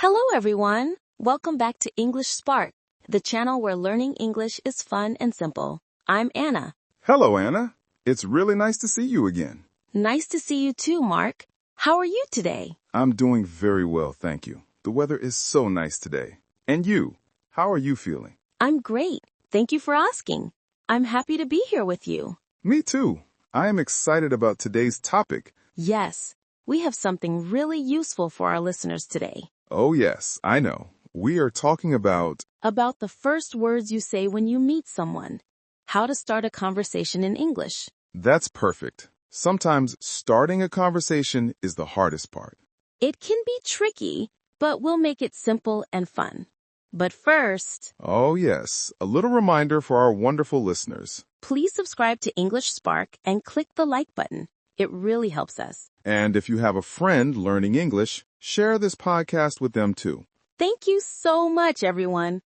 Hello, everyone. Welcome back to English Spark, the channel where learning English is fun and simple. I'm Anna. Hello, Anna. It's really nice to see you again. Nice to see you too, Mark. How are you today? I'm doing very well, thank you. The weather is so nice today. And you, how are you feeling? I'm great. Thank you for asking. I'm happy to be here with you. Me too. I am excited about today's topic. Yes, we have something really useful for our listeners today. Oh yes, I know. We are talking about the first words you say when you meet someone. How to start a conversation in English. That's perfect. Sometimes starting a conversation is the hardest part. It can be tricky, but we'll make it simple and fun. But first, Oh yes, a little reminder for our wonderful listeners. please subscribe to English Spark and click the like button. It really helps us. And if you have a friend learning English, share this podcast with them too. Thank you so much, everyone.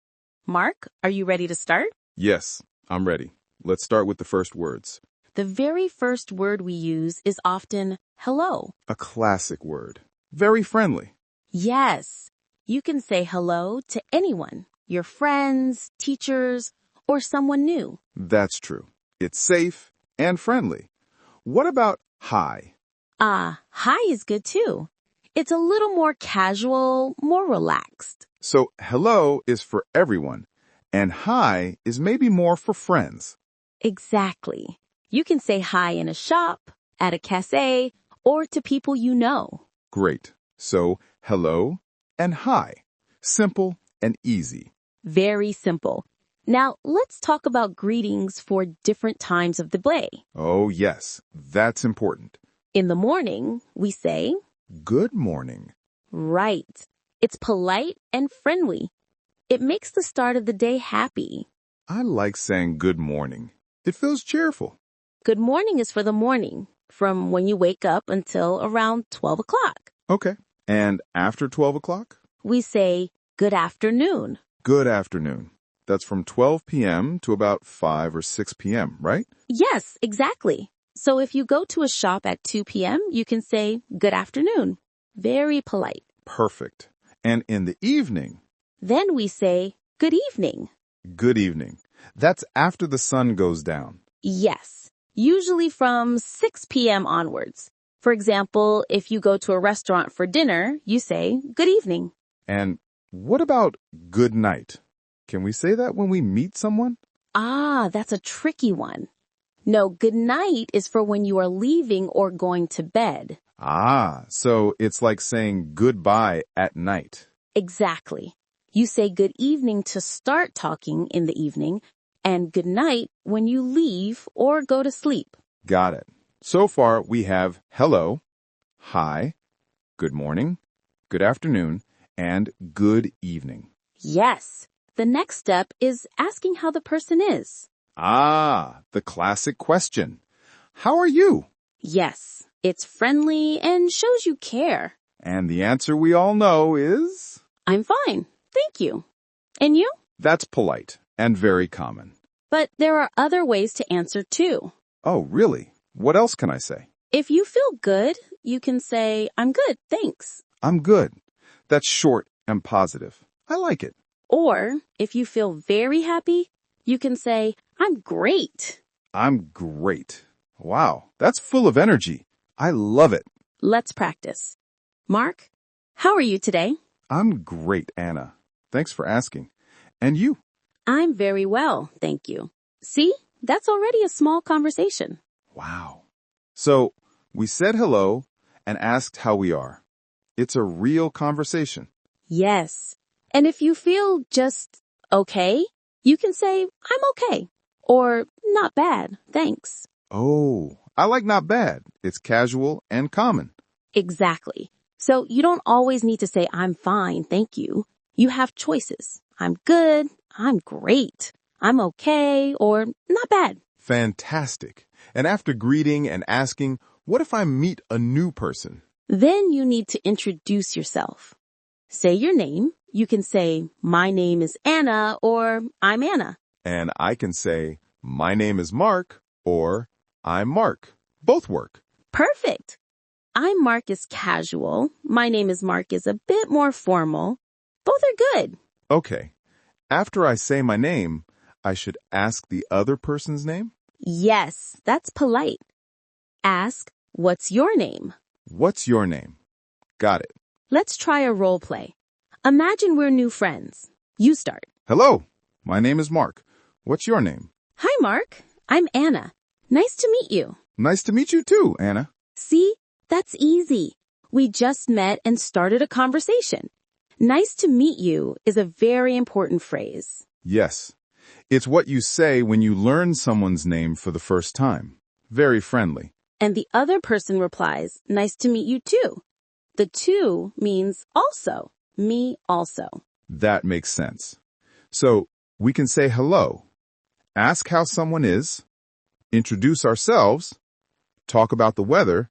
Mark, are you ready to start? Yes, I'm ready. Let's start with the first words. The very first word we use is often hello. A classic word. Very friendly. Yes, you can say hello to anyone, your friends, teachers, or someone new. That's true. It's safe and friendly. What about hi? Hi is good too. It's a little more casual, more relaxed. So hello is for everyone, and hi is maybe more for friends. Exactly. You can say hi in a shop, at a cafe, or to people you know. Great. So hello and hi. Simple and easy. Very simple. Now, let's talk about greetings for different times of the day. Oh yes, that's important. In the morning, we say, Good morning. right. It's polite and friendly. It makes the start of the day happy. I like saying good morning. It feels cheerful. Good morning is for the morning, from when you wake up until around 12 o'clock. Okay. And after 12 o'clock? We say, good afternoon. Good afternoon. That's from 12 p.m. to about 5 or 6 p.m., right? Yes, exactly. So if you go to a shop at 2 p.m., you can say, good afternoon. Very polite. Perfect. And in the evening? Then we say, good evening. Good evening. That's after the sun goes down. Yes, usually from 6 p.m. onwards. For example, if you go to a restaurant for dinner, you say, good evening. And what about good night? Can we say that when we meet someone? That's a tricky one. No, good night is for when you are leaving or going to bed. So it's like saying goodbye at night. Exactly. You say good evening to start talking in the evening, and good night when you leave or go to sleep. Got it. So far, we have hello, hi, good morning, good afternoon, and good evening. Yes. The next step is asking how the person is. The classic question. How are you? Yes, it's friendly and shows you care. And the answer we all know is? I'm fine, thank you. And you? That's polite and very common. But there are other ways to answer too. Oh, really? What else can I say? If you feel good, you can say, I'm good, thanks. I'm good. That's short and positive. I like it. Or if you feel very happy, you can say, I'm great. I'm great. Wow, that's full of energy. I love it. Let's practice. Mark, how are you today? I'm great, Anna. Thanks for asking. And you? I'm very well, thank you. See, that's already a small conversation. Wow. So, we said hello and asked how we are. It's a real conversation. Yes. And if you feel just okay, you can say, I'm okay. Or not bad, thanks. Oh, I like not bad. It's casual and common. Exactly. So you don't always need to say, I'm fine, thank you. You have choices. I'm good, I'm great, I'm okay, or not bad. Fantastic. And after greeting and asking, what if I meet a new person? Then you need to introduce yourself. Say your name. You can say, my name is Anna, or I'm Anna. And I can say, my name is Mark, or I'm Mark. Both work. Perfect. I'm Mark is casual. My name is Mark is a bit more formal. Both are good. Okay. After I say my name, I should ask the other person's name? Yes, that's polite. Ask, what's your name? What's your name? Got it. Let's try a role play. Imagine we're new friends. You start. Hello, my name is Mark. What's your name? Hi, Mark. I'm Anna. Nice to meet you. Nice to meet you too, Anna. See? That's easy. We just met and started a conversation. Nice to meet you is a very important phrase. Yes. It's what you say when you learn someone's name for the first time. Very friendly. And the other person replies, nice to meet you too. The too means also. Me also. That makes sense. So, we can say hello, ask how someone is, introduce ourselves, talk about the weather,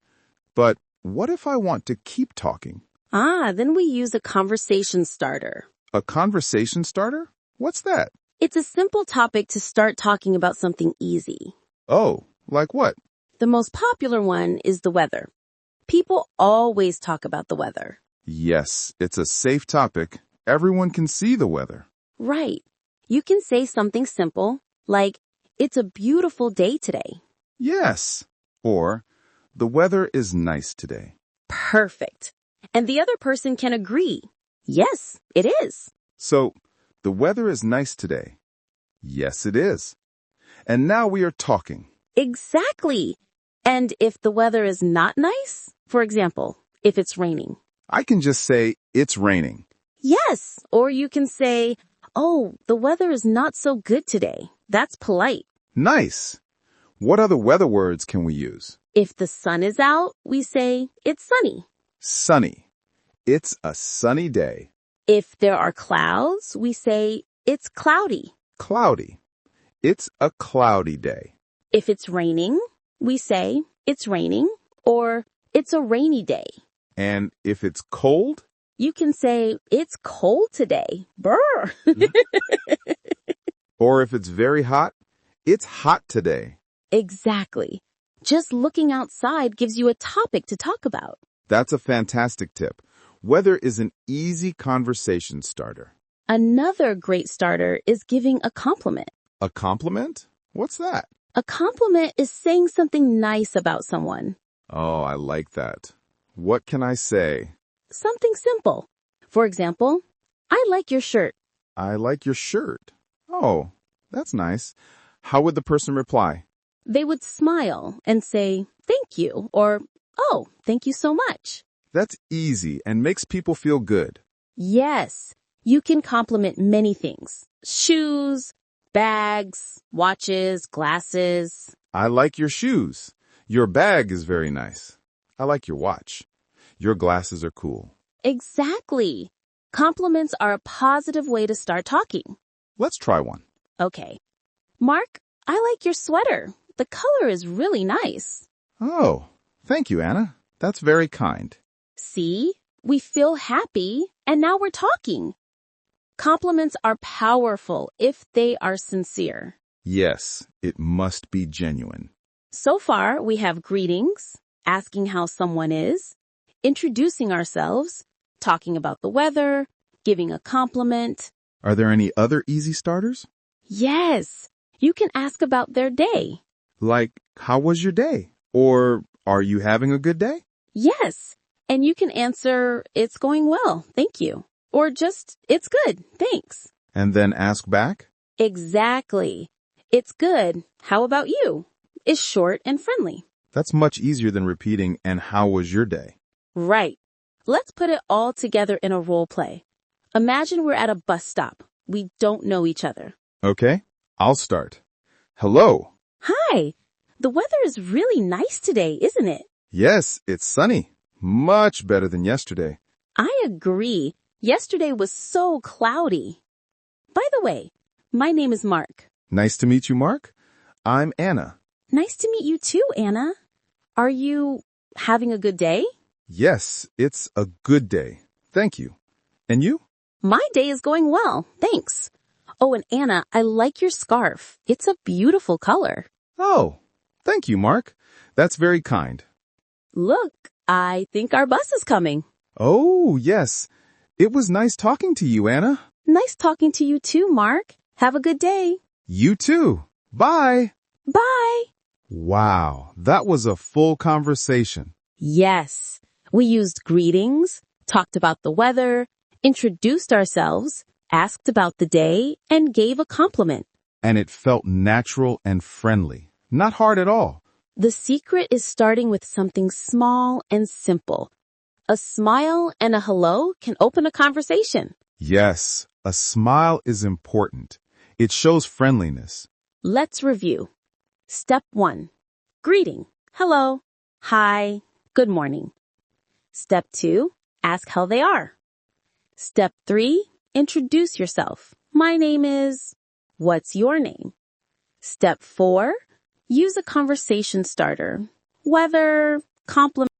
but what if I want to keep talking? Then we use a conversation starter. A conversation starter? What's that? It's a simple topic to start talking about something easy. Oh, like what? The most popular one is the weather. People always talk about the weather. Yes, it's a safe topic. Everyone can see the weather. Right. You can say something simple, like, it's a beautiful day today. Yes. Or, the weather is nice today. Perfect. And the other person can agree. Yes, it is. So, the weather is nice today. Yes, it is. And now we are talking. Exactly. And if the weather is not nice, for example, if it's raining. I can just say, it's raining. Yes. Or you can say, oh, the weather is not so good today. That's polite. Nice. What other weather words can we use? If the sun is out, we say, it's sunny. Sunny. It's a sunny day. If there are clouds, we say, it's cloudy. Cloudy. It's a cloudy day. If it's raining, we say, it's raining, or it's a rainy day. And if it's cold? You can say, it's cold today. Brr. Or if it's very hot, it's hot today. Exactly. Just looking outside gives you a topic to talk about. That's a fantastic tip. Weather is an easy conversation starter. Another great starter is giving a compliment. A compliment? What's that? A compliment is saying something nice about someone. Oh, I like that. What can I say? Something simple. For example, I like your shirt. I like your shirt. Oh, that's nice. How would the person reply? They would smile and say, thank you, or, oh, thank you so much. That's easy and makes people feel good. Yes, you can compliment many things. Shoes, bags, watches, glasses. I like your shoes. Your bag is very nice. I like your watch. Your glasses are cool. Exactly. Compliments are a positive way to start talking. Let's try one. Okay. Mark, I like your sweater. The color is really nice. Oh, thank you, Anna. That's very kind. See? We feel happy, and now we're talking. Compliments are powerful if they are sincere. Yes, it must be genuine. So far, we have greetings, asking how someone is, introducing ourselves, talking about the weather, giving a compliment. Are there any other easy starters? Yes, you can ask about their day. Like, how was your day? Or, are you having a good day? Yes, and you can answer, it's going well, thank you. Or just, it's good, thanks. And then ask back? Exactly. It's good. How about you? Is short and friendly. That's much easier than repeating, and how was your day? Right. Let's put it all together in a role play. Imagine we're at a bus stop. We don't know each other. Okay, I'll start. Hello. Hi. The weather is really nice today, isn't it? Yes, it's sunny. Much better than yesterday. I agree. Yesterday was so cloudy. By the way, my name is Mark. Nice to meet you, Mark. I'm Anna. Nice to meet you too, Anna. Are you having a good day? Yes, it's a good day. Thank you. And you? My day is going well, thanks. Oh, and Anna, I like your scarf. It's a beautiful color. Oh, thank you, Mark. That's very kind. Look, I think our bus is coming. Oh, yes. It was nice talking to you, Anna. Nice talking to you too, Mark. Have a good day. You too. Bye. Bye. Wow, that was a full conversation. Yes. We used greetings, talked about the weather, introduced ourselves, asked about the day, and gave a compliment. And it felt natural and friendly. Not hard at all. The secret is starting with something small and simple. A smile and a hello can open a conversation. Yes, a smile is important. It shows friendliness. Let's review. Step 1. Greeting. Hello. Hi. Good morning. Step 2. Ask how they are. Step 3. Introduce yourself. My name is... What's your name? Step 4. Use a conversation starter. Whether, compliment,